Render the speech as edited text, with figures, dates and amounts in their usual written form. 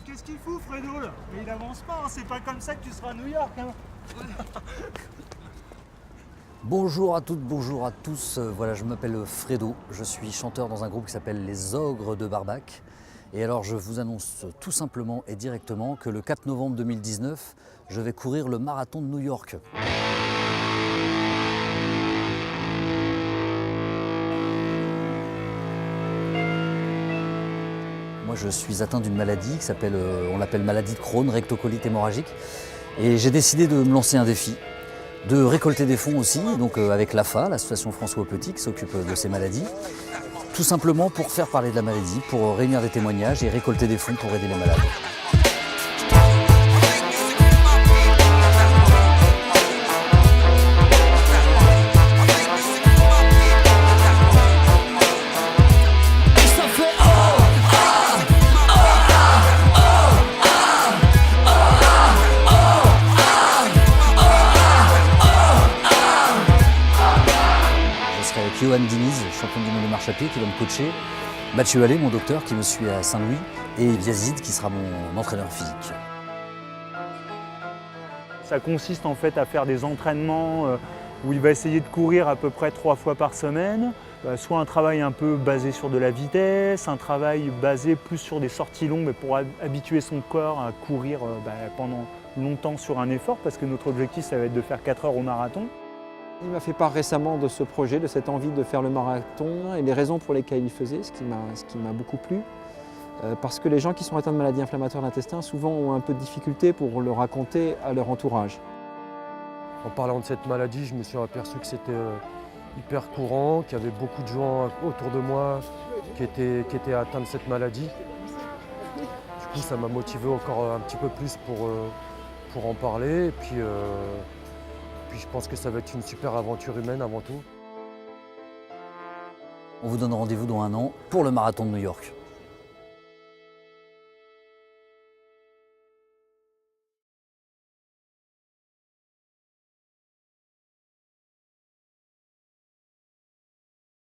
qu'est-ce qu'il fout Fredo là? Mais il avance pas, hein. C'est pas comme ça que tu seras à New York. Hein. Bonjour à toutes, bonjour à tous. Voilà, je m'appelle Fredo, je suis chanteur dans un groupe qui s'appelle Les Ogres de Barbac. Et alors je vous annonce tout simplement et directement que le 4 novembre 2019, je vais courir le marathon de New York. Moi je suis atteint d'une maladie qui s'appelle, on l'appelle maladie de Crohn, rectocolite hémorragique. Et j'ai décidé de me lancer un défi, de récolter des fonds aussi, donc avec l'AFA, l'association François Petit, qui s'occupe de ces maladies. Tout simplement pour faire parler de la maladie, pour réunir des témoignages et récolter des fonds pour aider les malades. Avec Johan Diniz, champion du monde de marche à pied, qui va me coacher, Mathieu Allais, mon docteur, qui me suit à Saint-Louis, et Yazid, qui sera mon entraîneur physique. Ça consiste en fait à faire des entraînements où il va essayer de courir à peu près 3 fois par semaine, soit un travail un peu basé sur de la vitesse, un travail basé plus sur des sorties longues pour habituer son corps à courir pendant longtemps sur un effort, parce que notre objectif ça va être de faire 4 heures au marathon. Il m'a fait part récemment de ce projet, de cette envie de faire le marathon et les raisons pour lesquelles il faisait, ce qui m'a beaucoup plu. Parce que les gens qui sont atteints de maladies inflammatoires de l'intestin souvent ont un peu de difficulté pour le raconter à leur entourage. En parlant de cette maladie, je me suis aperçu que c'était hyper courant, qu'il y avait beaucoup de gens autour de moi qui étaient atteints de cette maladie. Du coup, ça m'a motivé encore un petit peu plus pour en parler. Et puis je pense que ça va être une super aventure humaine avant tout. On vous donne rendez-vous dans un an pour le marathon de New York.